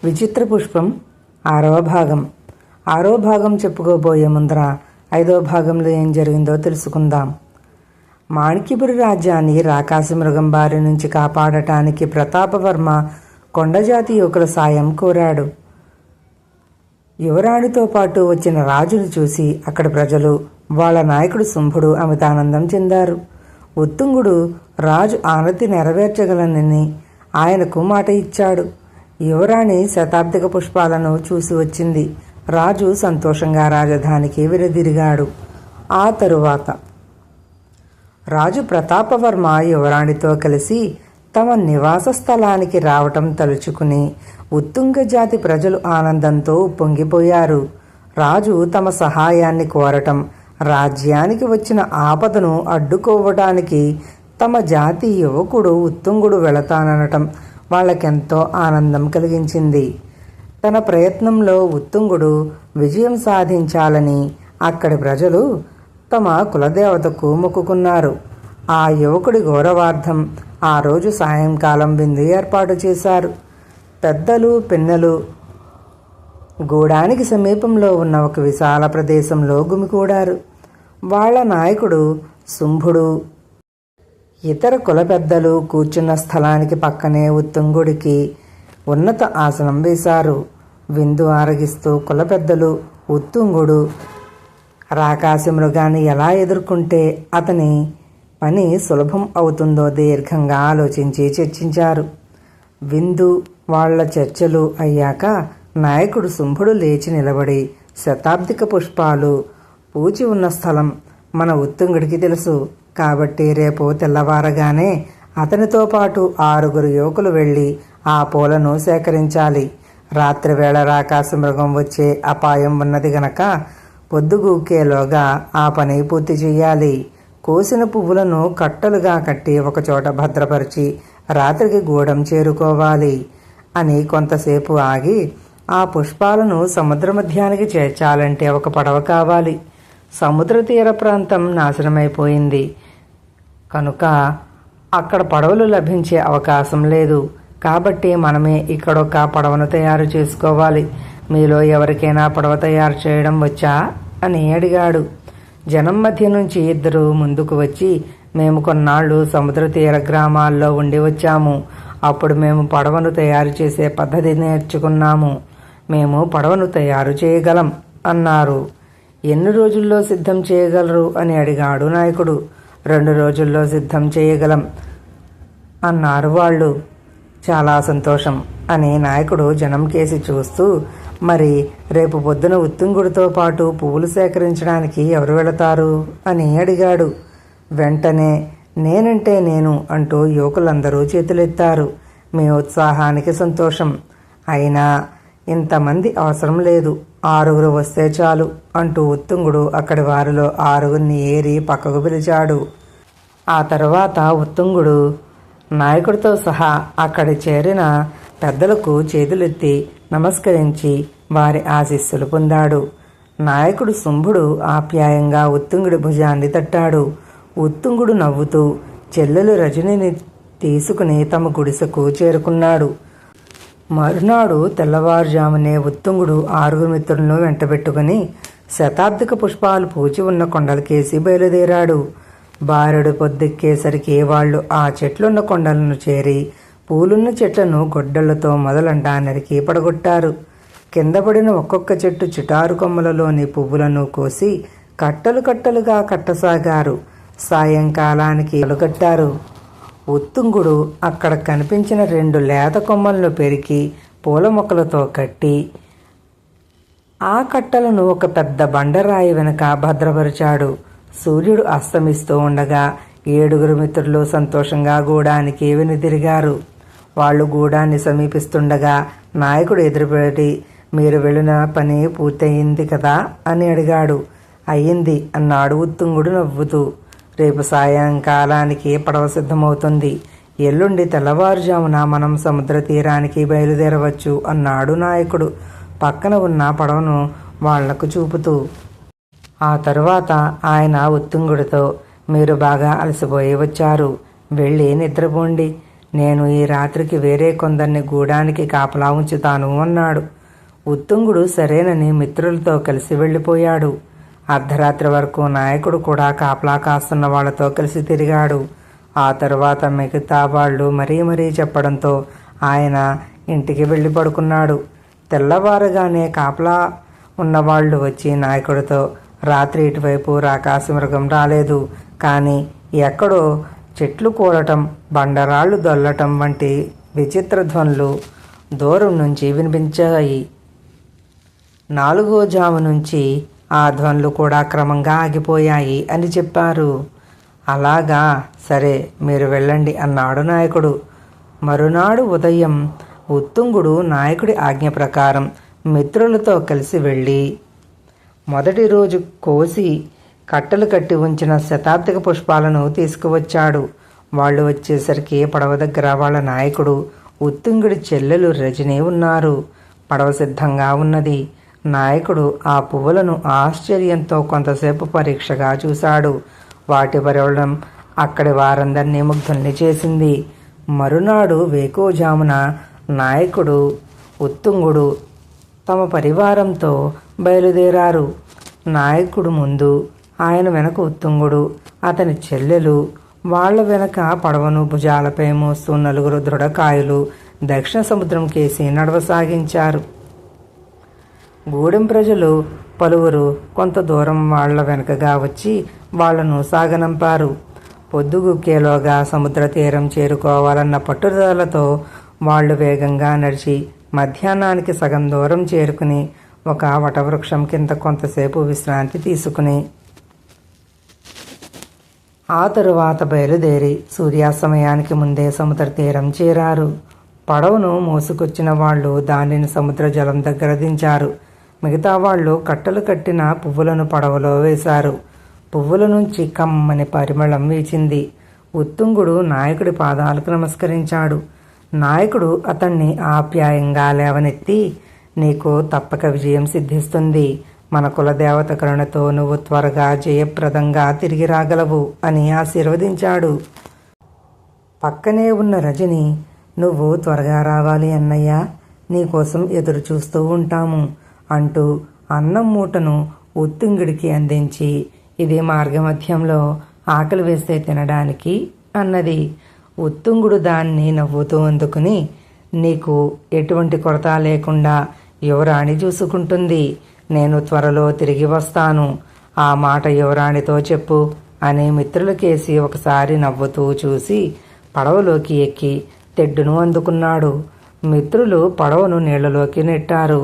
విచిత్ర పుష్పం 6వ భాగం. 6వ భాగం చెప్పుకోబోయే ముందర 5వ భాగంలో ఏం జరిగిందో తెలుసుకుందాం. మాణిక్యపురి రాజ్యాన్ని రాకాసి మృగం బారి నుంచి కాపాడటానికి ప్రతాపవర్మ కొండజాతి యువకుల సాయం కోరాడు. యువరాణితో పాటు వచ్చిన రాజును చూసి అక్కడి ప్రజలు, వాళ్ళ నాయకుడు శుంభుడు అమితానందం చెందారు. ఉత్తుంగుడు రాజు ఆనతి నెరవేర్చగలనని ఆయనకు మాట ఇచ్చాడు. యువరాణి శతాబ్దిక పుష్పాలను చూసి వచ్చింది. రాజు సంతోషంగా రాజధానికి వెనుదిరిగాడు. ఆ తరువాత రాజు ప్రతాపవర్మ యువరాణితో కలిసి తమ నివాస స్థలానికి రావటం తలుచుకుని ఉత్తుంగ జాతి ప్రజలు ఆనందంతో ఉప్పొంగిపోయారు. రాజు తమ సహాయాన్ని కోరటం, రాజ్యానికి వచ్చిన ఆపదను అడ్డుకోవటానికి తమ జాతి యువకుడు ఉత్తుంగుడు వెళతాననటం వాళ్ళకెంతో ఆనందం కలిగించింది. తన ప్రయత్నంలో ఉత్తుంగుడు విజయం సాధించాలని అక్కడి ప్రజలు తమ కులదేవతకు మొక్కుకున్నారు. ఆ యువకుడి గౌరవార్థం ఆ రోజు సాయంకాలం విందు ఏర్పాటు చేశారు. పెద్దలు పిన్నలు గూడానికి సమీపంలో ఉన్న ఒక విశాల ప్రదేశంలో గుమికూడారు. వాళ్ళ నాయకుడు శుంభుడు ఇతర కుల పెద్దలు కూర్చున్న స్థలానికి పక్కనే ఉత్తుంగుడికి ఉన్నత ఆసనం వేశారు. విందు ఆరగిస్తూ కుల పెద్దలు ఉత్తుంగుడు రాకాసి మృగాన్ని ఎలా ఎదుర్కొంటే అతని పని సులభం అవుతుందో దీర్ఘంగా ఆలోచించి చర్చించారు. విందు వాళ్ల చర్చలు అయ్యాక నాయకుడు శుంభుడు లేచి నిలబడి, శతాబ్దిక పుష్పాలు పూచి ఉన్న స్థలం మన ఉత్తుంగుడికి తెలుసు కాబట్టి రేపు తెల్లవారగానే అతనితో పాటు 6 యువకులు వెళ్ళి ఆ పూలను సేకరించాలి. రాత్రివేళ రాకాసి మృగం వచ్చే అపాయం ఉన్నది గనక పొద్దుగూకేలోగా ఆ పని పూర్తి చేయాలి. కోసిన పువ్వులను కట్టలుగా కట్టి ఒకచోట భద్రపరిచి రాత్రికి గూడెం చేరుకోవాలి అని కొంతసేపు ఆగి, ఆ పుష్పాలను సముద్ర మధ్యానికి చేర్చాలంటే ఒక పడవ కావాలి. సముద్ర తీర ప్రాంతం నాశనమైపోయింది కనుక అక్కడ పడవలు లభించే అవకాశం లేదు. కాబట్టి మనమే ఇక్కడొక పడవను తయారు చేసుకోవాలి. మీలో ఎవరికైనా పడవ తయారు చేయడం వచ్చా అని అడిగాడు. జనం మధ్య నుంచి 2 ముందుకు వచ్చి, మేము కొన్నాళ్ళు సముద్ర తీర గ్రామాల్లో ఉండి వచ్చాము. అప్పుడు మేము పడవను తయారు చేసే పద్ధతి నేర్చుకున్నాము. మేము పడవను తయారు చేయగలం అన్నారు. ఎన్ని రోజుల్లో సిద్ధం చేయగలరు అని అడిగాడు నాయకుడు. 2 రోజుల్లో సిద్ధం చేయగలం అన్నారు వాళ్ళు. చాలా సంతోషం అని నాయకుడు జనం కేసి చూస్తూ, మరి రేపు పొద్దున ఉత్తుంగుడితో పాటు పువ్వులు సేకరించడానికి ఎవరు వెళతారు అని అడిగాడు. వెంటనే నేనంటే నేను అంటూ యువకులందరూ చేతులెత్తారు. మీ ఉత్సాహానికి సంతోషం. అయినా ఇంతమంది అవసరం లేదు, 6 వస్తే చాలు అంటూ ఉత్తుంగుడు అక్కడి వారిలో 6 ఏరి పక్కకు పిలిచాడు. ఆ తర్వాత ఉత్తుంగుడు నాయకుడితో సహా అక్కడి చేరిన పెద్దలకు చేతులెత్తి నమస్కరించి వారి ఆశీస్సులు పొందాడు. నాయకుడు శుంభుడు ఆప్యాయంగా ఉత్తుంగుడి భుజాన్ని తట్టాడు. ఉత్తుంగుడు నవ్వుతూ చెల్లెలు రజనిని తీసుకుని తమ గుడిసెకు చేరుకున్నాడు. మరునాడు తెల్లవారుజామునే ఉత్తుంగుడు 6 మిత్రులను వెంటబెట్టుకుని శతాబ్దిక పుష్పాలు పూచి ఉన్న కొండలకేసి బయలుదేరాడు. బారెడు పొద్దెక్కేసరికి వాళ్ళు ఆ చెట్లున్న కొండలను చేరి పూలున్న చెట్లను గొడ్డళ్లతో మొదలంటా నరికి పడగొట్టారు. కింద పడిన ఒక్కొక్క చెట్టు చిటారు కొమ్మలలోని పువ్వులను కోసి కట్టలు కట్టలుగా కట్టసాగారు. సాయంకాలానికి కట్టారు. ఉత్తుంగుడు అక్కడ కనిపించిన 2 లేత కొమ్మలను పెరికి పూల మొక్కలతో కట్టి ఆ కట్టలను ఒక పెద్ద బండరాయి వెనుక భద్రపరిచాడు. సూర్యుడు అస్తమిస్తూ ఉండగా 7 మిత్రులు సంతోషంగా గూడానికి వెనుదిరిగారు. వాళ్ళు గూడాన్ని సమీపిస్తుండగా నాయకుడు ఎదురుపడి, మీరు వెళ్ళిన పని పూర్తయింది కదా అని అడిగాడు. అయ్యింది అన్నాడు ఉత్తుంగుడు నవ్వుతూ. రేపు సాయంకాలానికి పడవ సిద్ధమవుతుంది. ఎల్లుండి తెల్లవారుజామున మనం సముద్ర తీరానికి బయలుదేరవచ్చు అన్నాడు నాయకుడు పక్కన ఉన్న పడవను వాళ్లకు చూపుతూ. ఆ తరువాత ఆయన ఉత్తుంగుడితో, మీరు బాగా అలసిపోయి వచ్చారు, వెళ్ళి నిద్రపోండి. నేను ఈ రాత్రికి వేరే కొందరిని గూడానికి కాపలా ఉంచుతాను అన్నాడు. ఉత్తుంగుడు సరేనని మిత్రులతో కలిసి వెళ్ళిపోయాడు. అర్ధరాత్రి వరకు నాయకుడు కూడా కాపలా కాస్తున్న వాళ్లతో కలిసి తిరిగాడు. ఆ తరువాత మిగతా వాళ్ళు మరీ చెప్పడంతో ఆయన ఇంటికి వెళ్ళి పడుకున్నాడు. తెల్లవారుగానే కాపలా ఉన్నవాళ్లు వచ్చి నాయకుడితో, రాత్రి ఇటువైపు రాకాశమృగం రాలేదు, కానీ ఎక్కడో చెట్లు కూలటం, బండరాళ్లు దొల్లటం వంటి విచిత్ర ధ్వనులు దూరం నుంచి వినిపించాయి. 4వ జాము నుంచి ఆ ధ్వనులు కూడా క్రమంగా ఆగిపోయాయి అని చెప్పారు. అలాగా, సరే మీరు వెళ్ళండి అన్నాడు నాయకుడు. మరునాడు ఉదయం ఉత్తుంగుడు నాయకుడి ఆజ్ఞ ప్రకారం మిత్రులతో కలిసి వెళ్ళి మొదటి రోజు కోసి కట్టలు కట్టి ఉంచిన శతాబ్దిక పుష్పాలను తీసుకువచ్చాడు. వాళ్ళు వచ్చేసరికి పడవ దగ్గర వాళ్ళ నాయకుడు, ఉత్తుంగుడి చెల్లెలు రజని ఉన్నారు. పడవ సిద్ధంగా ఉన్నది. నాయకుడు ఆ పువ్వులను ఆశ్చర్యంతో కొంతసేపు పరీక్షగా చూశాడు. వాటి పరిమళం అక్కడి వారందరినీ ముగ్ధుల్ని చేసింది. మరునాడు వేకువజామున నాయకుడు, ఉత్తుంగుడు తమ పరివారంతో బయలుదేరారు. నాయకుడు ముందు, ఆయన వెనక ఉత్తుంగుడు, అతని చెల్లెలు, వాళ్ల వెనక పడవను భుజాలపై మోస్తూ 4 దృఢకాయులు దక్షిణ సముద్రం కేసి నడవసాగించారు. గూడెం ప్రజలు పలువురు కొంత దూరం వాళ్ల వెనకగా వచ్చి వాళ్లను సాగనంపారు. పొద్దుగుక్కేలోగా సముద్ర తీరం చేరుకోవాలన్న పట్టుదలతో వాళ్లు వేగంగా నడిచి మధ్యాహ్నానికి సగం దూరం చేరుకుని ఒక వటవృక్షం కింద కొంతసేపు విశ్రాంతి తీసుకుని ఆ తరువాత బయలుదేరి సూర్యాస్తమయానికి ముందే సముద్ర తీరం చేరారు. పడవను మోసుకొచ్చిన వాళ్ళు దానిని సముద్ర జలం దగ్గర దించారు. మిగతా వాళ్ళు కట్టలు కట్టిన పువ్వులను పడవలో వేశారు. పువ్వుల నుంచి కమ్మని పరిమళం వీచింది. ఉత్తుంగుడు నాయకుడి పాదాలకు నమస్కరించాడు. నాయకుడు అతన్ని ఆప్యాయంగా లేవనెత్తి, నీకు తప్పక విజయం సిద్ధిస్తుంది. మన కులదేవత కరుణతో నువ్వు త్వరగా జయప్రదంగా తిరిగి రాగలవు అని ఆశీర్వదించాడు. పక్కనే ఉన్న రజని, నువ్వు త్వరగా రావాలి అన్నయ్య, నీకోసం ఎదురు చూస్తూ ఉంటాము అంటూ అన్నం మూటను ఉత్తుంగుడికి అందించి, ఇది మార్గమధ్యంలో ఆకలి వేస్తే తినడానికి అన్నది. ఉత్తుంగుడు దాన్ని నవ్వుతూ అందుకుని, నీకు ఎటువంటి కొరత లేకుండా యువరాణి చూసుకుంటుంది. నేను త్వరలో తిరిగి వస్తాను. ఆ మాట యువరాణితో చెప్పు అని మిత్రులకేసి ఒకసారి నవ్వుతూ చూసి పడవలోకి ఎక్కి తెడ్డును అందుకున్నాడు. మిత్రులు పడవను నీళ్లలోకి నెట్టారు.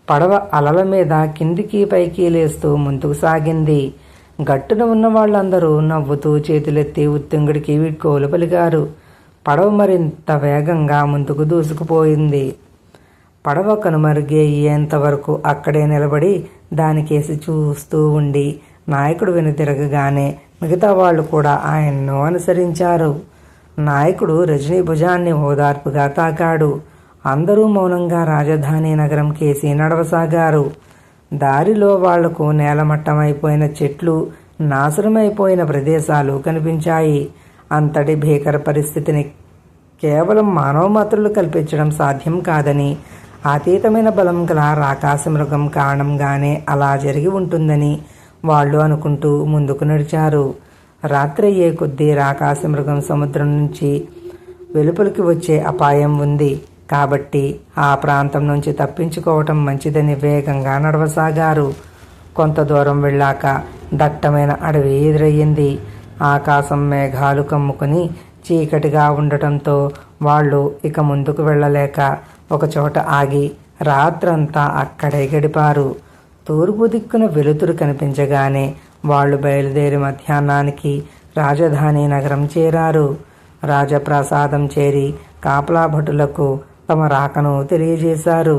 పడవ అలల మీద కిందికి పైకి లేస్తూ ముందుకు సాగింది. గట్టున ఉన్న వాళ్ళందరూ నవ్వుతూ చేతులెత్తి ఉత్తుంగుడికి వీడ్కోలు పలికారు. పడవ మరింత వేగంగా ముందుకు దూసుకుపోయింది. పడవ కనుమరుగయ్యేంతవరకు అక్కడే నిలబడి దానికేసి చూస్తూ ఉండి నాయకుడు వెనుతిరగగానే మిగతా వాళ్ళు కూడా ఆయన్ను అనుసరించారు. నాయకుడు రజనీ భుజాన్ని ఓదార్పుగా తాకాడు. అందరూ మౌనంగా రాజధాని నగరం కేసి నడవసాగారు. దారిలో వాళ్లకు నేలమట్టమైపోయిన చెట్లు, నాశనమైపోయిన ప్రదేశాలు కనిపించాయి. అంతటి భీకర పరిస్థితిని కేవలం మానవ మాత్రులు కల్పించడం సాధ్యం కాదని, అతీతమైన బలం గల రాకాశమృగం కారణంగానే అలా జరిగి ఉంటుందని వాళ్ళు అనుకుంటూ ముందుకు నడిచారు. రాత్రయ్యే కొద్దీ రాకాశమృగం సముద్రం నుంచి వెలుపలికి వచ్చే అపాయం ఉంది కాబట్టి ఆ ప్రాంతం నుంచి తప్పించుకోవటం మంచిదని వేగంగా నడవసాగారు. కొంత దూరం వెళ్ళాక దట్టమైన అడవి ఎదురయ్యింది. ఆకాశం మేఘాలు కమ్ముకుని చీకటిగా ఉండటంతో వాళ్ళు ఇక ముందుకు వెళ్ళలేక ఒకచోట ఆగి రాత్రంతా అక్కడే గడిపారు. తూర్పు దిక్కున వెలుతురు కనిపించగానే వాళ్ళు బయలుదేరి మధ్యాహ్నానికి రాజధాని నగరం చేరారు. రాజప్రాసాదం చేరి కాపలా భటులకు తమ రాకను తెలియజేశారు.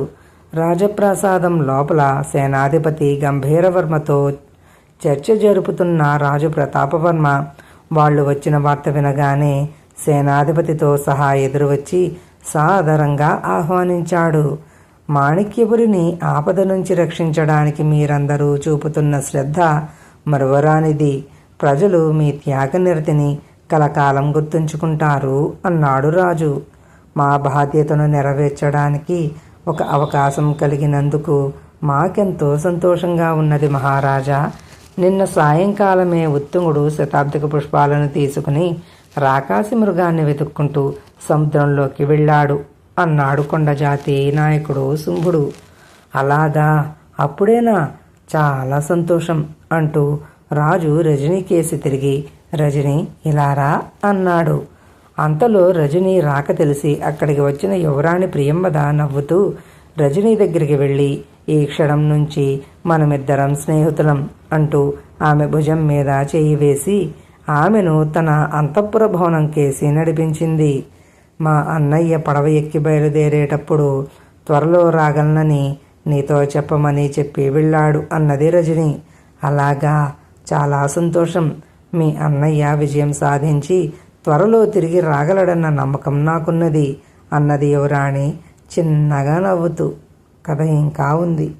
రాజప్రాసాదం లోపల సేనాధిపతి గంభీరవర్మతో చర్చ జరుపుతున్న రాజు ప్రతాపవర్మ వాళ్ళు వచ్చిన వార్త వినగానే సేనాధిపతితో సహా ఎదురువచ్చి సాదరంగా ఆహ్వానించాడు. మాణిక్యపురిని ఆపద నుంచి రక్షించడానికి మీరందరూ చూపుతున్న శ్రద్ధ మరువరానిది. ప్రజలు మీ త్యాగనిరతిని కలకాలం గుర్తుంచుకుంటారు అన్నాడు రాజు. మా బాధ్యతను నెరవేర్చడానికి ఒక అవకాశం కలిగినందుకు మాకెంతో సంతోషంగా ఉన్నది మహారాజా. నిన్న సాయంకాలమే ఉత్తుంగుడు శతాబ్దిక పుష్పాలను తీసుకుని రాకాసి మృగాన్ని వెతుక్కుంటూ సముద్రంలోకి వెళ్ళాడు అన్నాడు కొండజాతి నాయకుడు శుంభుడు. అలాగా, అప్పుడేనా? చాలా సంతోషం అంటూ రాజు రజనీ కేసి తిరిగి, రజనీ ఇలారా అన్నాడు. అంతలో రజనీ రాక తెలిసి అక్కడికి వచ్చిన యువరాణి ప్రియంవద నవ్వుతూ రజనీ దగ్గరికి వెళ్ళి, ఈ క్షణం నుంచి మనమిద్దరం స్నేహితులం అంటూ ఆమె భుజం మీద చేయి వేసి ఆమెను తన అంతఃపుర భవనం కేసి నడిపించింది. మా అన్నయ్య పడవ ఎక్కి బయలుదేరేటప్పుడు త్వరలో రాగలనని నీతో చెప్పమని చెప్పి వెళ్ళాడు అన్నది రజని. అలాగా, చాలా సంతోషం. మీ అన్నయ్య విజయం సాధించి త్వరలో తిరిగి రాగలడన్న నమ్మకం నాకున్నది అన్నది యువరాణి చిన్నగా నవ్వుతూ. కథ ఇంకా ఉంది.